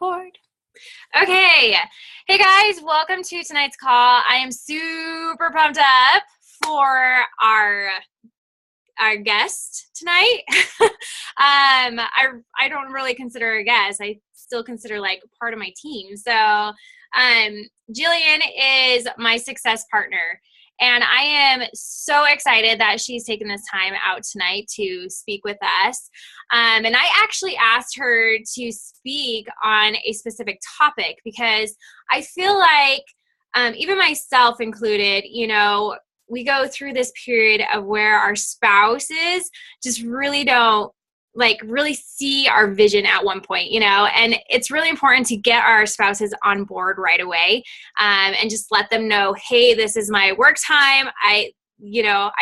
Record. Okay. Hey guys, welcome to tonight's call. I am super pumped up for our guest tonight. I don't really consider her a guest. I still consider like part of my team. So Jillian is my success partner. And I am so excited that she's taken this time out tonight to speak with us. And I actually asked her to speak on a specific topic because I feel like, even myself included, we go through this period of where our spouses just really don't really see our vision at one point, and it's really important to get our spouses on board right away, and just let them know, hey, this is my work time. I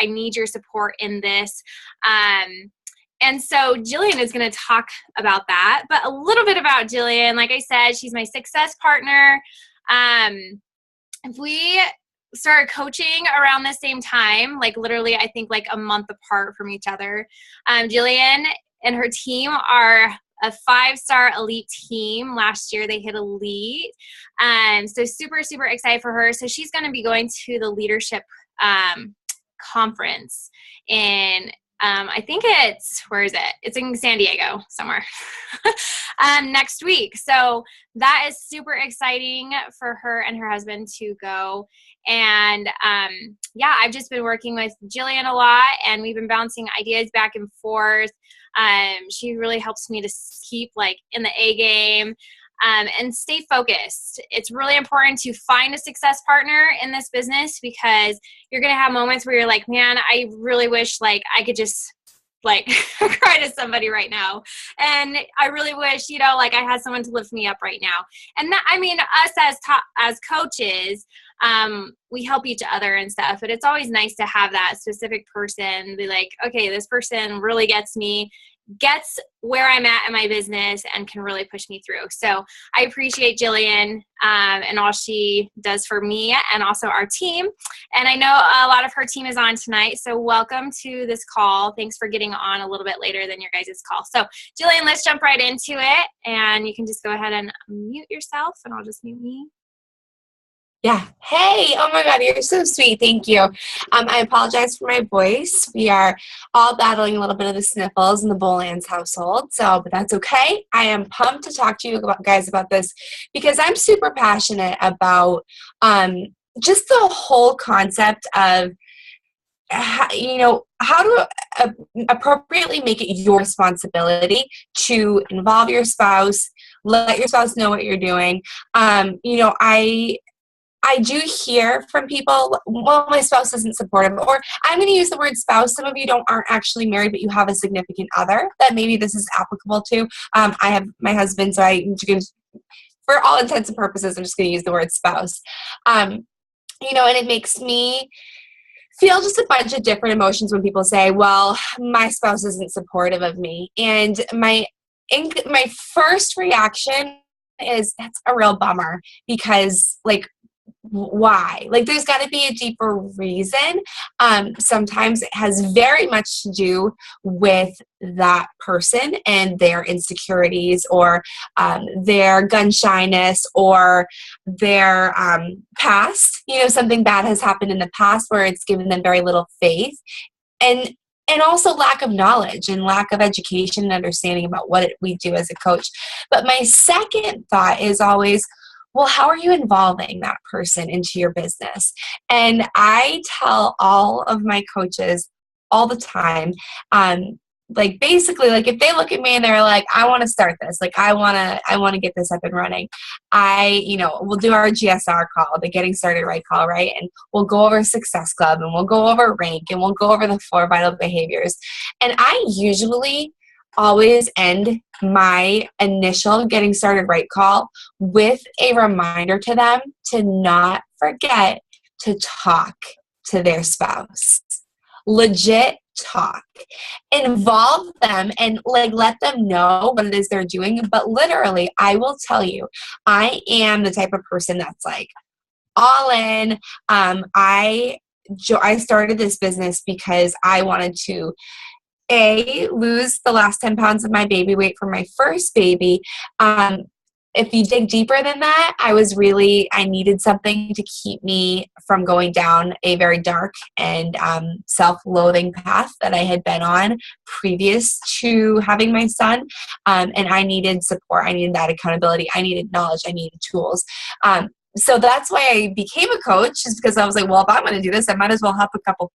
need your support in this. And so Jillian is going to talk about that, but a little bit about Jillian. Like I said, she's my success partner. If we started coaching around the same time, literally, I think a month apart from each other. Jillian and her team are a 5-star elite team. Last year they hit elite. So super, super excited for her. So she's going to be going to the leadership conference in, I think where is it? It's in San Diego somewhere next week. So that is super exciting for her and her husband to go. And I've just been working with Jillian a lot, and we've been bouncing ideas back and forth. She really helps me to keep in the A game and stay focused. It's really important to find a success partner in this business because you're going to have moments where you're like, man, I really wish I could just cry to somebody right now. And I really wish, I had someone to lift me up right now. And that, us as coaches, we help each other and stuff, but it's always nice to have that specific person be like, okay, this person really gets me, gets where I'm at in my business, and can really push me through. So I appreciate Jillian and all she does for me and also our team. And I know a lot of her team is on tonight. So welcome to this call. Thanks for getting on a little bit later than your guys' call. So Jillian, let's jump right into it. And you can just go ahead and mute yourself, and I'll just mute me. Yeah. Hey, oh my God, you're so sweet. Thank you. I apologize for my voice. We are all battling a little bit of the sniffles in the Bolans household, but that's okay. I am pumped to talk to you guys about this because I'm super passionate about just the whole concept of how to appropriately make it your responsibility to involve your spouse, let your spouse know what you're doing. I do hear from people, well, my spouse isn't supportive, or I'm going to use the word spouse. Some of you aren't actually married, but you have a significant other that maybe this is applicable to. I have my husband, so for all intents and purposes, I'm just going to use the word spouse. And it makes me feel just a bunch of different emotions when people say, well, my spouse isn't supportive of me. And my first reaction is, that's a real bummer because, why? There's got to be a deeper reason. Sometimes it has very much to do with that person and their insecurities, or their gun shyness, or their past. Something bad has happened in the past where it's given them very little faith. And also lack of knowledge and lack of education and understanding about what we do as a coach. But my second thought is always, well, how are you involving that person into your business? And I tell all of my coaches all the time, basically, if they look at me and they're like, I want to start this, I want to get this up and running. We'll do our GSR call, the Getting Started Right call, right? And we'll go over Success Club, and we'll go over Rank, and we'll go over the 4 vital behaviors. And I usually always end my initial Getting Started Right call with a reminder to them to not forget to talk to their spouse. Legit talk. Involve them and let them know what it is they're doing. But literally, I will tell you, I am the type of person that's all in. I started this business because I wanted to lose the last 10 pounds of my baby weight for my first baby, if you dig deeper than that, I needed something to keep me from going down a very dark and self-loathing path that I had been on previous to having my son. And I needed support. I needed that accountability. I needed knowledge. I needed tools. So that's why I became a coach, is because I was like, well, if I'm going to do this, I might as well help a couple.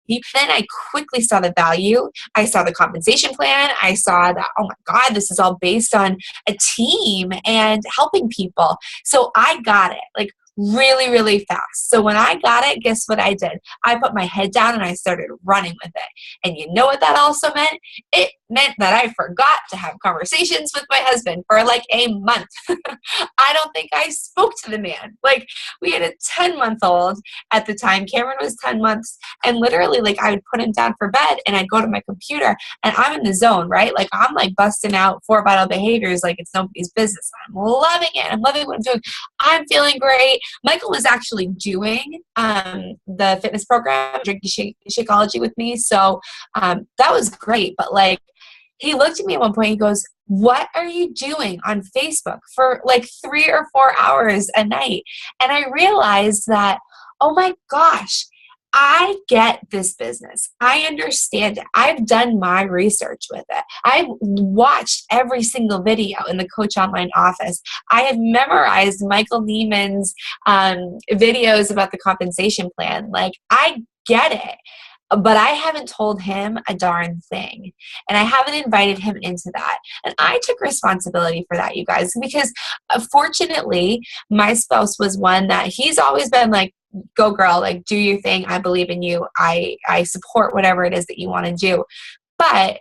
Then I quickly saw the value. I saw the compensation plan. I saw that, oh my God, this is all based on a team and helping people. So I got it like really, really fast. So when I got it, guess what I did? I put my head down and I started running with it. And you know what that also meant? It meant that I forgot to have conversations with my husband for like a month. I don't think I spoke to the man. Like, we had a 10-month-old at the time. Cameron was 10 months. And literally, like, I would put him down for bed and I'd go to my computer and I'm in the zone, right? Like, I'm like busting out 4 vital behaviors like it's nobody's business. I'm loving it. I'm loving what I'm doing. I'm feeling great. Michael was actually doing the fitness program, Drinking Shakeology with me. So that was great. But like, he looked at me at one point, he goes, what are you doing on Facebook for like 3 or 4 hours a night? And I realized that, oh my gosh, I get this business. I understand it. I've done my research with it. I've watched every single video in the Coach Online office. I have memorized Michael Neiman's videos about the compensation plan. Like, I get it. But I haven't told him a darn thing. And I haven't invited him into that. And I took responsibility for that, you guys, because fortunately, my spouse was one that he's always been like, go girl, like, do your thing. I believe in you. I support whatever it is that you want to do. But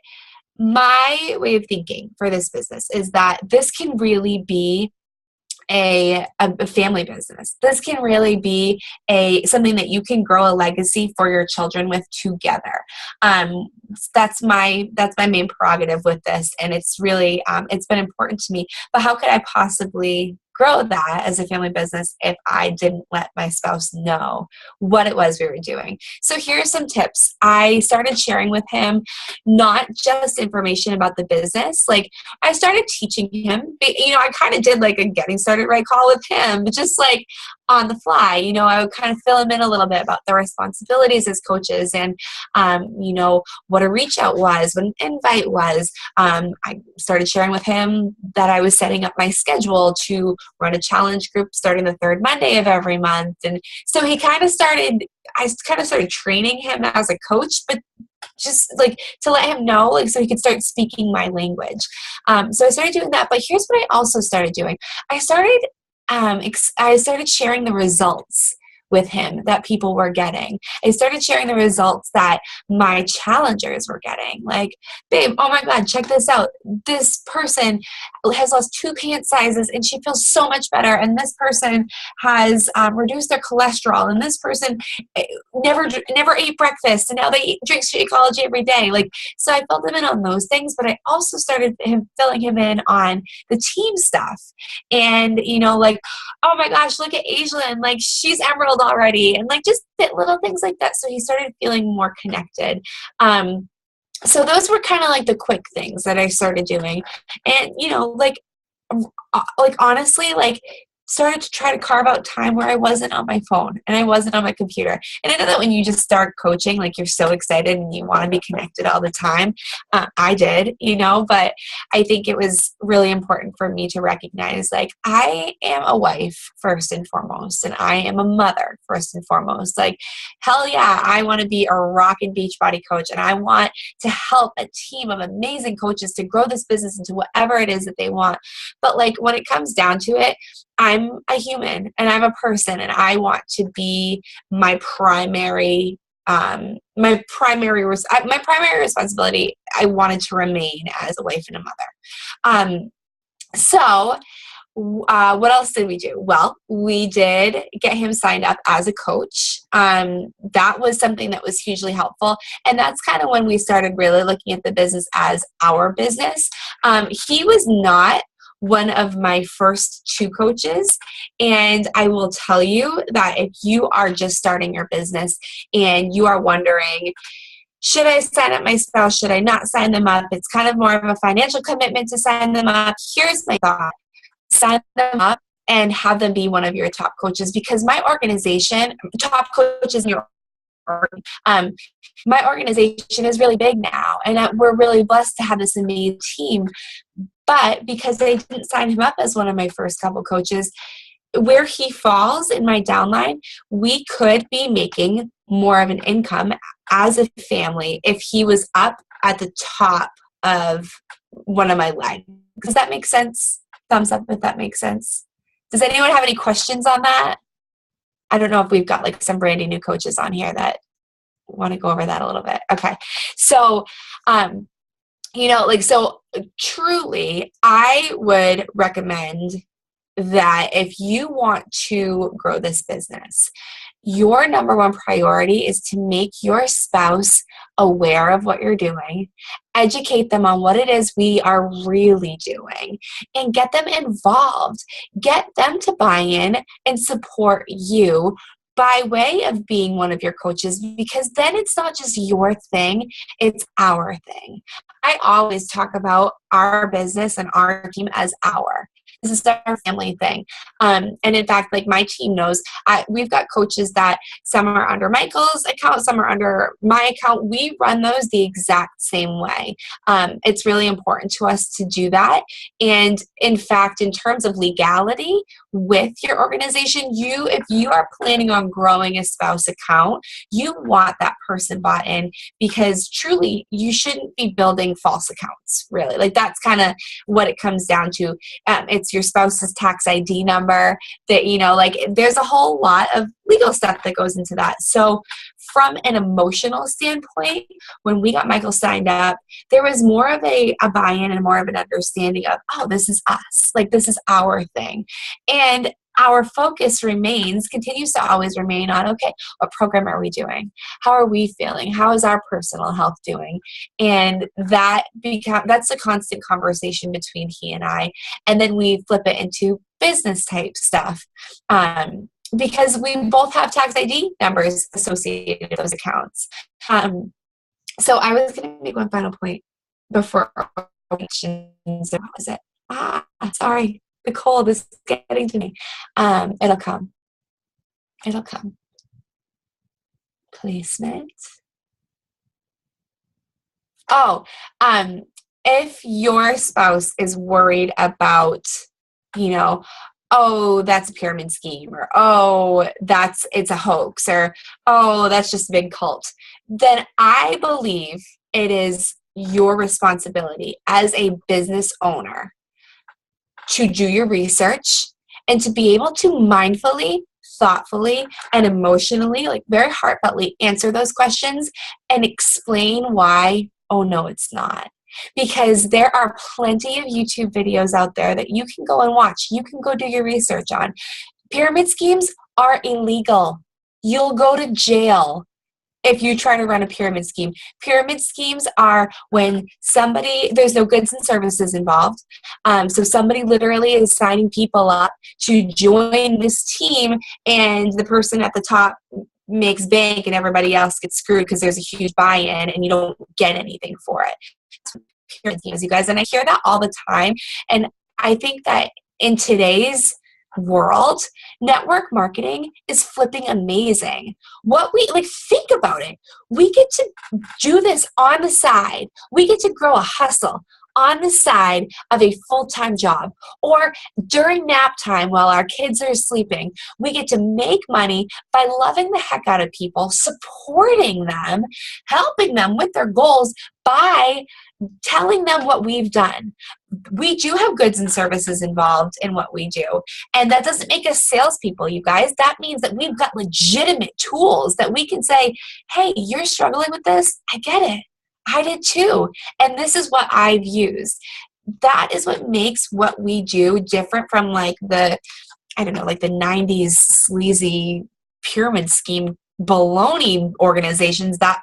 my way of thinking for this business is that this can really be a family business. This can really be something that you can grow a legacy for your children with together. That's my main prerogative with this, and it's really it's been important to me. But how could I possibly grow that as a family business if I didn't let my spouse know what it was we were doing? So here are some tips. I started sharing with him not just information about the business. Like, I started teaching him, I kind of did like a getting started right call with him, just like on the fly. I would kind of fill him in a little bit about the responsibilities as coaches and, what a reach out was, what an invite was. I started sharing with him that I was setting up my schedule to run a challenge group starting the third Monday of every month. And so I kind of started training him as a coach, but just like to let him know, like, so he could start speaking my language. So I started doing that. But here's what I also started doing. I started sharing the results with him that people were getting. I started sharing the results that my challengers were getting. Like, babe, oh my God, check this out. This person has lost 2 pant sizes and she feels so much better. And this person has reduced their cholesterol. And this person never ate breakfast and now they drink Shakeology every day. Like, so I filled him in on those things, but I also started filling him in on the team stuff. And, like, oh my gosh, look at Aislinn. Like, she's Emerald already. And like, just little things like that. So he started feeling more connected. So those were kind of like the quick things that I started doing. And, honestly, like, started to try to carve out time where I wasn't on my phone and I wasn't on my computer. And I know that when you just start coaching, like, you're so excited and you want to be connected all the time. I did, but I think it was really important for me to recognize, like, I am a wife first and foremost, and I am a mother first and foremost. Like, hell yeah, I want to be a rockin' beach body coach, and I want to help a team of amazing coaches to grow this business into whatever it is that they want. But like, when it comes down to it, I'm a human and I'm a person, and I want to be my primary responsibility. I wanted to remain as a wife and a mother. So what else did we do? Well, we did get him signed up as a coach. That was something that was hugely helpful. And that's kind of when we started really looking at the business as our business. He was not one of my first 2 coaches. And I will tell you that if you are just starting your business and you are wondering, should I sign up my spouse? Should I not sign them up? It's kind of more of a financial commitment to sign them up. Here's my thought. sign them up and have them be one of your top coaches, because my organization, top coaches in your um, my organization is really big now, and we're really blessed to have this amazing team. But because they didn't sign him up as one of my first couple coaches, where he falls in my downline, we could be making more of an income as a family if he was up at the top of one of my legs. Does that make sense? Thumbs up if that makes sense. Does anyone have any questions on that? I don't know if we've got like some brandy new coaches on here that want to go over that a little bit. Okay. So, so truly, I would recommend that if you want to grow this business, your number one priority is to make your spouse aware of what you're doing, educate them on what it is we are really doing, and get them involved. Get them to buy in and support you by way of being one of your coaches, because then it's not just your thing, it's our thing. I always talk about our business and our team as our. This is our family thing. And in fact, like my team knows, we've got coaches that some are under Michael's account, some are under my account. We run those the exact same way. It's really important to us to do that. And in fact, in terms of legality with your organization, if you are planning on growing a spouse account, you want that person bought in, because truly you shouldn't be building false accounts, really. Like that's kind of what it comes down to. It's your spouse's tax ID number that, there's a whole lot of legal stuff that goes into that. So from an emotional standpoint, when we got Michael signed up, there was more of a buy-in and more of an understanding of, oh, this is us. Like this is our thing. And our focus continues to always remain on, okay, what program are we doing? How are we feeling? How is our personal health doing? And that's a constant conversation between he and I. And then we flip it into business type stuff. Because we both have tax ID numbers associated with those accounts. So I was going to make one final point before questions. What was it? Sorry. The cold is getting to me. It'll come. Placement. Oh, if your spouse is worried about, oh, that's a pyramid scheme, or oh, it's a hoax, or oh, that's just a big cult, then I believe it is your responsibility as a business owner to do your research and to be able to mindfully, thoughtfully, and emotionally, like very heartfeltly, answer those questions and explain why, oh no, it's not. Because there are plenty of YouTube videos out there that you can go and watch. You can go do your research on. Pyramid schemes are illegal. You'll go to jail if you try to run a pyramid scheme. Pyramid schemes are when there's no goods and services involved. So somebody literally is signing people up to join this team, and the person at the top makes bank and everybody else gets screwed because there's a huge buy-in and you don't get anything for it. Pyramid schemes, you guys, and I hear that all the time. And I think that in today's world, network marketing is flipping amazing. Think about it. We get to do this on the side. We get to grow a hustle on the side of a full-time job, or during nap time while our kids are sleeping. We get to make money by loving the heck out of people, supporting them, helping them with their goals by telling them what we've done. We do have goods and services involved in what we do. And that doesn't make us salespeople, you guys. That means that we've got legitimate tools that we can say, hey, you're struggling with this? I get it. I did too. And this is what I've used. That is what makes what we do different from like the 90s sleazy pyramid scheme baloney organizations that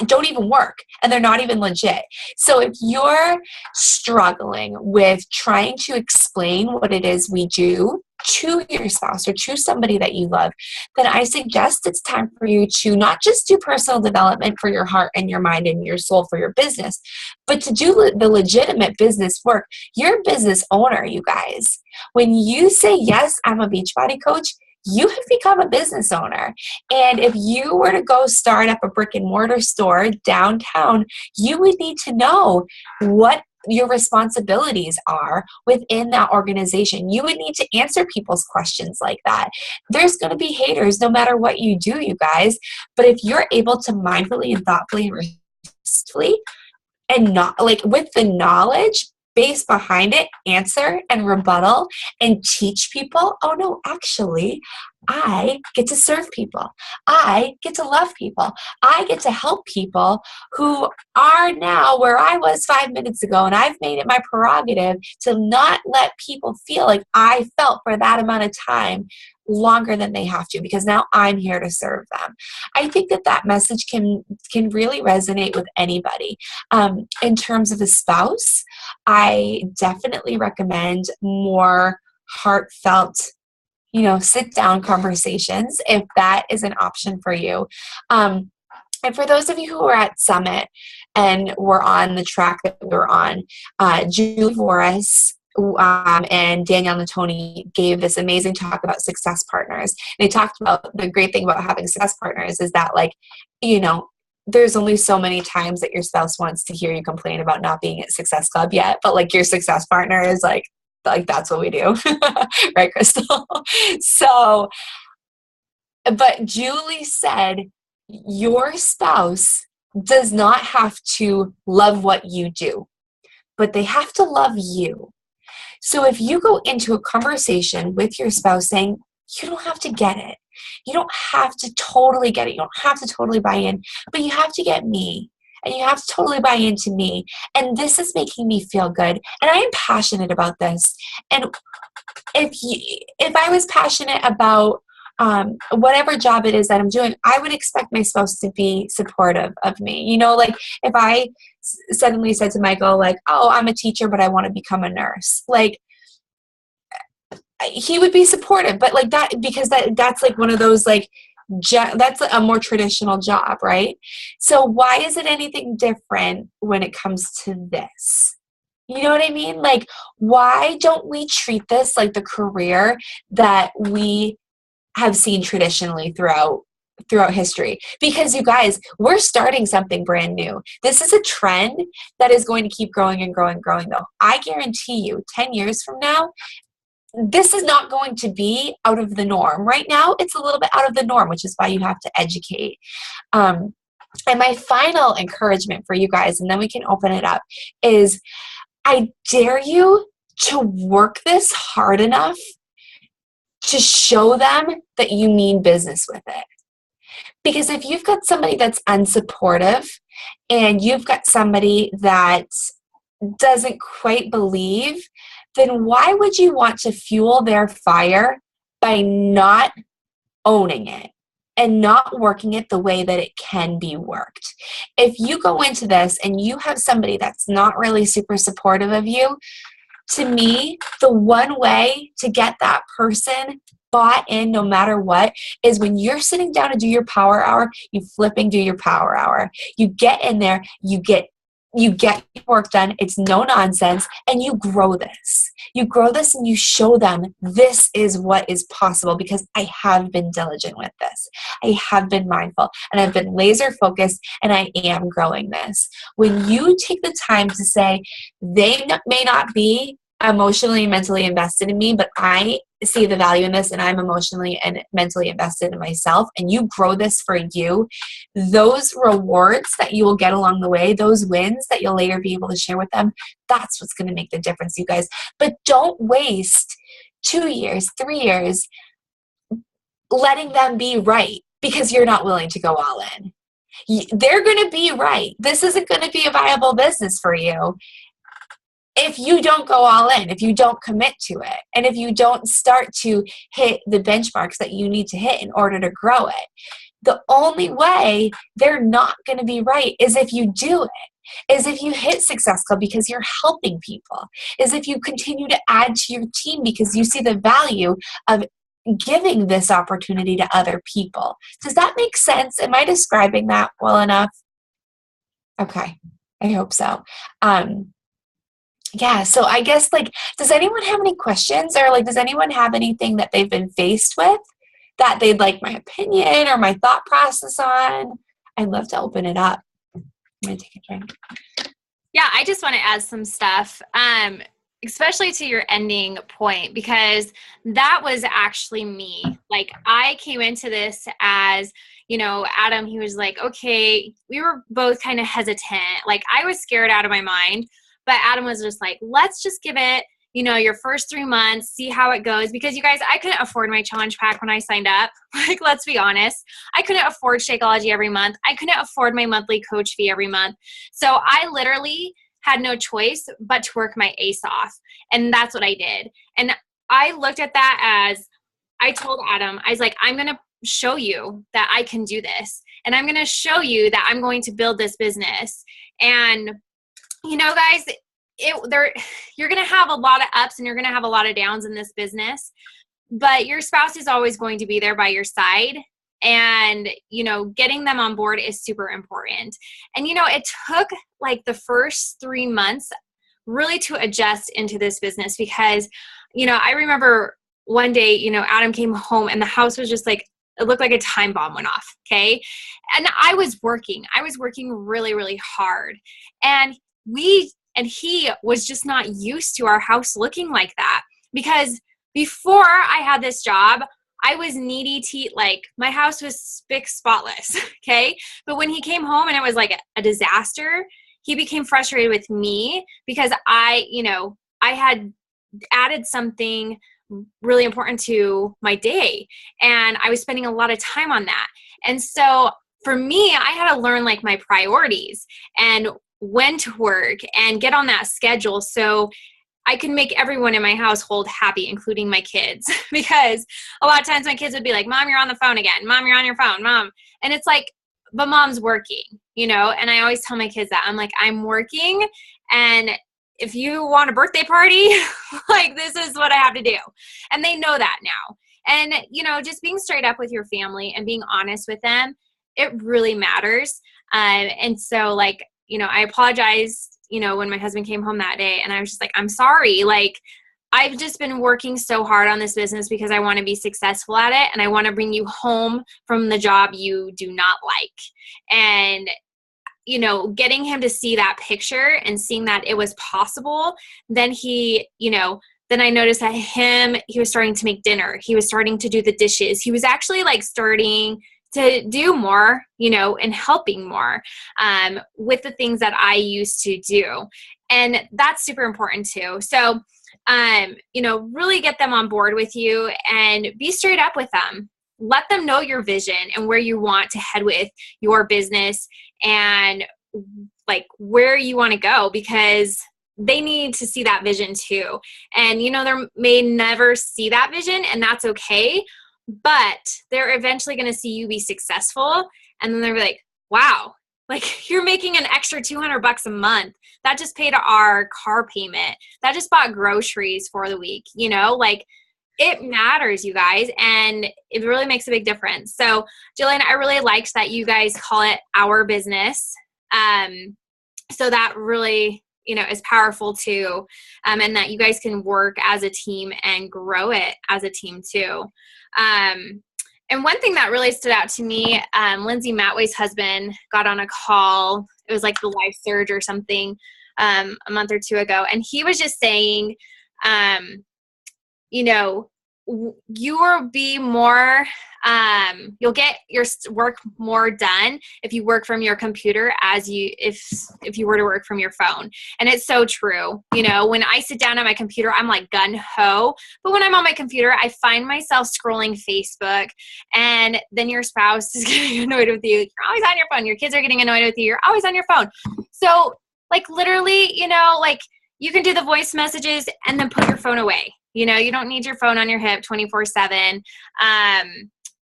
don't even work, and they're not even legit. So if you're struggling with trying to explain what it is we do to your spouse or to somebody that you love, then I suggest it's time for you to not just do personal development for your heart and your mind and your soul for your business, but to do the legitimate business work. You're a business owner, you guys. When you say, yes, I'm a Beachbody coach, you have become a business owner. And if you were to go start up a brick and mortar store downtown, you would need to know what your responsibilities are within that organization. You would need to answer people's questions like that. There's going to be haters no matter what you do, you guys. But if you're able to mindfully and thoughtfully and respectfully and not like with the knowledge base behind it, answer and rebuttal and teach people, oh no, actually, I get to serve people. I get to love people. I get to help people who are now where I was 5 minutes ago, and I've made it my prerogative to not let people feel like I felt for that amount of time longer than they have to, because now I'm here to serve them. I think that message can really resonate with anybody. In terms of a spouse, I definitely recommend more heartfelt, sit down conversations if that is an option for you. And for those of you who were at Summit and were on the track that we were on, Julie Voris and Danielle Natoni gave this amazing talk about success partners. They talked about the great thing about having success partners is that, there's only so many times that your spouse wants to hear you complain about not being at Success Club yet, but your success partner is like that's what we do. Right, Crystal? So, but Julie said, your spouse does not have to love what you do, but they have to love you. So if you go into a conversation with your spouse saying, you don't have to get it. You don't have to totally get it. You don't have to totally buy in, but you have to get me. And you have to totally buy into me. And this is making me feel good. And I am passionate about this. And if I was passionate about whatever job it is that I'm doing, I would expect my spouse to be supportive of me. If I suddenly said to Michael, oh, I'm a teacher, but I want to become a nurse. He would be supportive, but that, because that's one of those that's a more traditional job, right? So why is it anything different when it comes to this? You know what I mean? Why don't we treat this like the career that we have seen traditionally throughout history? Because you guys, we're starting something brand new. This is a trend that is going to keep growing and growing and growing, though. I guarantee you 10 years from now, this is not going to be out of the norm. Right now, it's a little bit out of the norm, which is why you have to educate. And my final encouragement for you guys, and then we can open it up, is I dare you to work this hard enough to show them that you mean business with it. Because if you've got somebody that's unsupportive and you've got somebody that doesn't quite believe, then why would you want to fuel their fire by not owning it and not working it the way that it can be worked? If you go into this and you have somebody that's not really super supportive of you, to me, the one way to get that person bought in no matter what is when you're sitting down to do your power hour, you flipping do your power hour. You get in there, you get work done, it's no nonsense, and you grow this. You grow this and you show them this is what is possible because I have been diligent with this. I have been mindful and I've been laser focused and I am growing this. When you take the time to say they may not be emotionally and mentally invested in me, but I see the value in this and I'm emotionally and mentally invested in myself, and you grow this for you, those rewards that you will get along the way, those wins that you'll later be able to share with them, that's what's going to make the difference, you guys. But don't waste 2 years, 3 years letting them be right because you're not willing to go all in. They're going to be right. This isn't going to be a viable business for you if you don't go all in, if you don't commit to it, and if you don't start to hit the benchmarks that you need to hit in order to grow it. the only way they're not going to be right is if you do it, is if you hit Success Club because you're helping people, is if you continue to add to your team because you see the value of giving this opportunity to other people. Does that make sense? Am I describing that well enough? Okay, I hope so. Yeah, so I guess, like, does anyone have any questions, or like, does anyone have anything that they've been faced with that they'd like my opinion or my thought process on? I'd love to open it up. I'm gonna take a drink. Yeah, I just want to add some stuff, especially to your ending point, because that was actually me. Like, I came into this as, Adam, he was like, okay, we were both kind of hesitant. Like, I was scared out of my mind, but Adam was just like, let's just give it, your first 3 months, see how it goes. Because you guys, I couldn't afford my challenge pack when I signed up. Like, let's be honest. I couldn't afford Shakeology every month. I couldn't afford my monthly coach fee every month. So I literally had no choice but to work my ace off. And that's what I did. And I looked at that as, I told Adam, I was like, I'm going to show you that I can do this. And I'm going to show you that I'm going to build this business. And guys, you're going to have a lot of ups and you're going to have a lot of downs in this business, but your spouse is always going to be there by your side. And, getting them on board is super important. And, it took like the first 3 months really to adjust into this business because, I remember one day, Adam came home and the house was just like, it looked like a time bomb went off. Okay. And I was working really, really hard. And he was just not used to our house looking like that, because before I had this job, I was needy like my house was spick spotless. Okay. But when he came home and it was like a disaster, he became frustrated with me because I had added something really important to my day and I was spending a lot of time on that. And so for me, I had to learn like my priorities and when to work and get on that schedule so I can make everyone in my household happy, including my kids. Because a lot of times my kids would be like, Mom, you're on the phone again. Mom, you're on your phone, Mom. And it's like, but Mom's working, and I always tell my kids that. I'm like, I'm working, and if you want a birthday party, like, this is what I have to do. And they know that now. And, just being straight up with your family and being honest with them, it really matters. And so, like, I apologized, when my husband came home that day, and I was just like, I'm sorry. Like, I've just been working so hard on this business because I want to be successful at it. And I want to bring you home from the job you do not like. And, getting him to see that picture and seeing that it was possible, then then I noticed that he was starting to make dinner. He was starting to do the dishes. He was actually like starting to do more, and helping more with the things that I used to do. And that's super important too. So, really get them on board with you and be straight up with them. Let them know your vision and where you want to head with your business and like where you want to go, because they need to see that vision too. And, they may never see that vision, and that's okay. But they're eventually going to see you be successful. And then they're like, wow, like, you're making an extra $200 a month. That just paid our car payment. That just bought groceries for the week. Like, it matters, you guys. And it really makes a big difference. So Jillian, I really liked that you guys call it our business. So that really, is powerful too. And that you guys can work as a team and grow it as a team too. And one thing that really stood out to me, Lindsay Matway's husband got on a call. It was like the live surge or something a month or two ago. And he was just saying, you will be more, you'll get your work more done if you work from your computer if you were to work from your phone. And it's so true. When I sit down at my computer, I'm like gun ho. But when I'm on my computer, I find myself scrolling Facebook, and then your spouse is getting annoyed with you. You're always on your phone. Your kids are getting annoyed with you. You're always on your phone. So like literally, like you can do the voice messages and then put your phone away. You don't need your phone on your hip 24/7.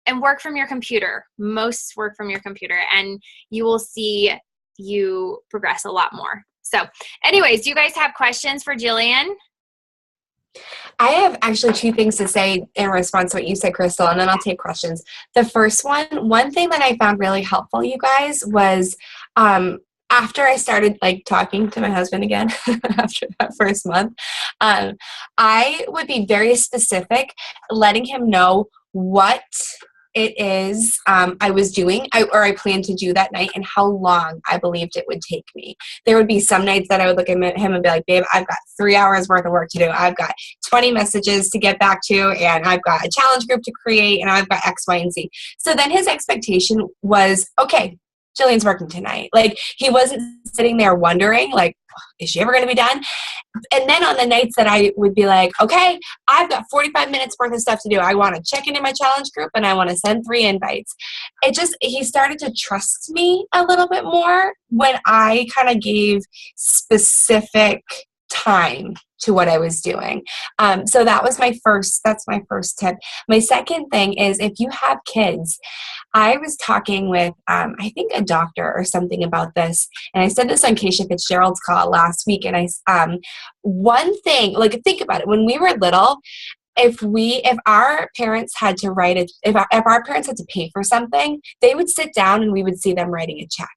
and work from your computer. Most work from your computer, and you will see you progress a lot more. So anyways, do you guys have questions for Jillian? I have actually two things to say in response to what you said, Crystal, and then I'll take questions. The first one thing that I found really helpful, you guys, was after I started like talking to my husband again after that first month, I would be very specific, letting him know what it is I was doing or I planned to do that night and how long I believed it would take me. There would be some nights that I would look at him and be like, babe, I've got 3 hours worth of work to do. I've got 20 messages to get back to, and I've got a challenge group to create, and I've got X, Y, and Z. So then his expectation was, okay, Jillian's working tonight. Like, he wasn't sitting there wondering, like, is she ever going to be done? And then on the nights that I would be like, okay, I've got 45 minutes worth of stuff to do. I want to check into my challenge group and I want to send 3 invites. He started to trust me a little bit more when I kind of gave specific time to what I was doing. So that's my first tip. My second thing is, if you have kids, I was talking with, I think a doctor or something about this, and I said this on Keisha Fitzgerald's call last week, and one thing, like, think about it, when we were little, if our parents had to if our parents had to pay for something, they would sit down and we would see them writing a check.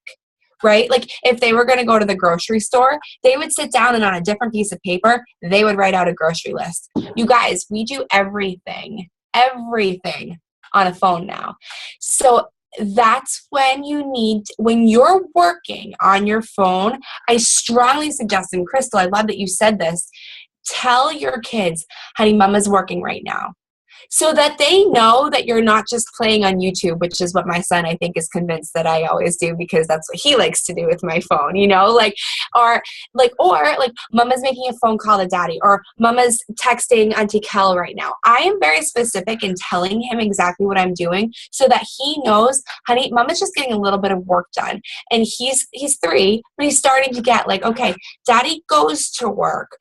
Right? Like, if they were going to go to the grocery store, they would sit down and on a different piece of paper, they would write out a grocery list. You guys, we do everything on a phone now. So that's when when you're working on your phone, I strongly suggest, and Crystal, I love that you said this, tell your kids, honey, mama's working right now. So that they know that you're not just playing on YouTube, which is what my son, I think, is convinced that I always do, because that's what he likes to do with my phone, or mama's making a phone call to daddy, or mama's texting Auntie Kel right now. I am very specific in telling him exactly what I'm doing so that he knows, honey, mama's just getting a little bit of work done. And he's 3, but he's starting to get like, okay, daddy goes to work.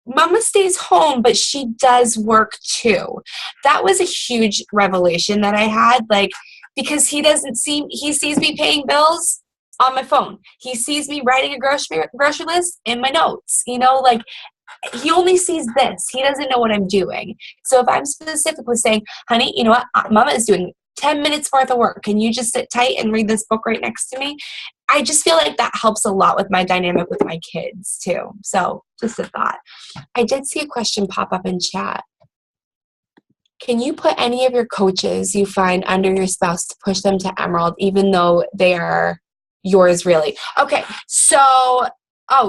Mama stays home, but she does work too. That was a huge revelation that I had, because he sees me paying bills on my phone. He sees me writing a grocery list in my notes. He only sees this. He doesn't know what I'm doing. So if I'm specific with saying, honey, you know what? Mama is doing 10 minutes worth of work. Can you just sit tight and read this book right next to me? I just feel like that helps a lot with my dynamic with my kids too. So just a thought. I did see a question pop up in chat. Can you put any of your coaches you find under your spouse to push them to Emerald, even though they are yours really? Okay, so,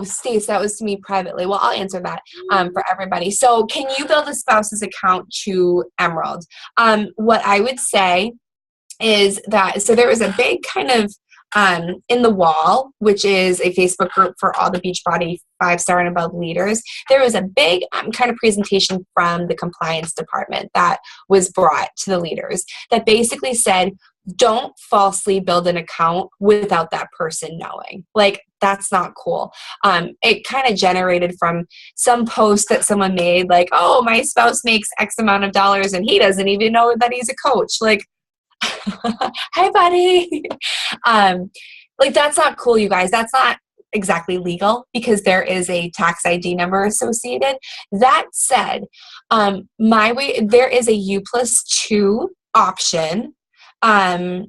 Stace, that was to me privately. Well, I'll answer that for everybody. So can you build a spouse's account to Emerald? What I would say is that, so there was a big kind of in the wall, which is a Facebook group for all the Beachbody 5-star and above leaders. There was a big kind of presentation from the compliance department that was brought to the leaders that basically said, don't falsely build an account without that person knowing. Like, that's not cool. It kind of generated from some post that someone made, like, oh, my spouse makes X amount of dollars and he doesn't even know that he's a coach. Like, hi, buddy. That's not cool, you guys. That's not exactly legal because there is a tax ID number associated. That said, there is a U+2 option to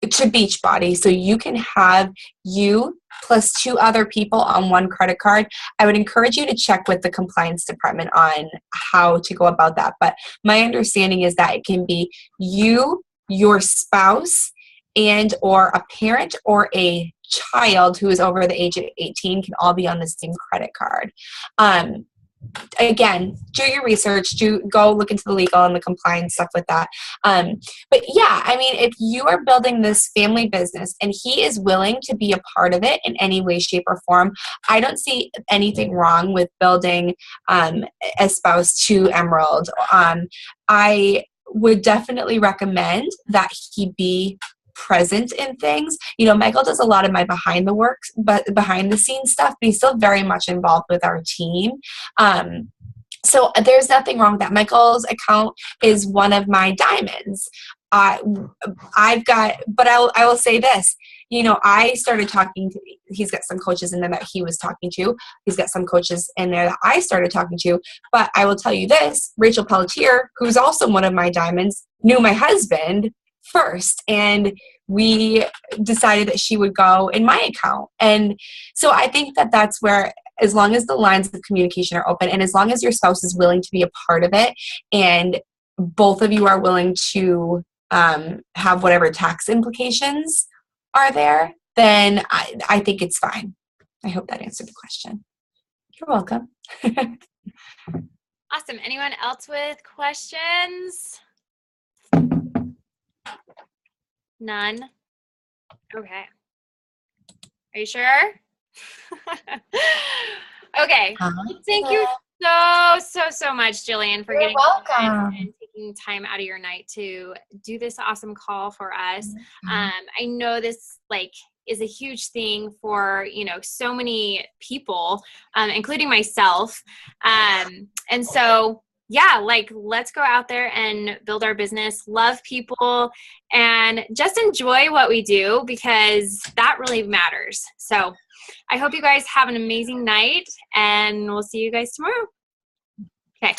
Beachbody. So you can have you plus 2 other people on one credit card. I would encourage you to check with the compliance department on how to go about that. But my understanding is that it can be you, your spouse, and or a parent or a child who is over the age of 18 can all be on the same credit card. Again, do your research, go look into the legal and the compliance stuff with that. But yeah, I mean, if you are building this family business and he is willing to be a part of it in any way, shape, or form, I don't see anything wrong with building a spouse to Emerald. I would definitely recommend that he be present in things. Michael does a lot of my behind the scenes stuff, but he's still very much involved with our team. So there's nothing wrong with that. Michael's account is one of my diamonds. Uh, but I will say this. I started talking to, he's got some coaches in there that he was talking to. He's got some coaches in there that I started talking to. But I will tell you this, Rachel Pelletier, who's also one of my diamonds, knew my husband first. And we decided that she would go in my account. And so I think that that's where, as long as the lines of communication are open and as long as your spouse is willing to be a part of it and both of you are willing to have whatever tax implications are there, then I think it's fine. I hope that answered the question. You're welcome. Awesome. Anyone else with questions? None? Okay. Are you sure? Okay. Thank you so much, Jillian, for getting welcome. and taking time out of your night to do this awesome call for us. I know this is a huge thing for so many people, including myself. And so yeah, let's go out there and build our business, love people, and just enjoy what we do, because that really matters. So I hope you guys have an amazing night, and we'll see you guys tomorrow. Okay.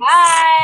Bye.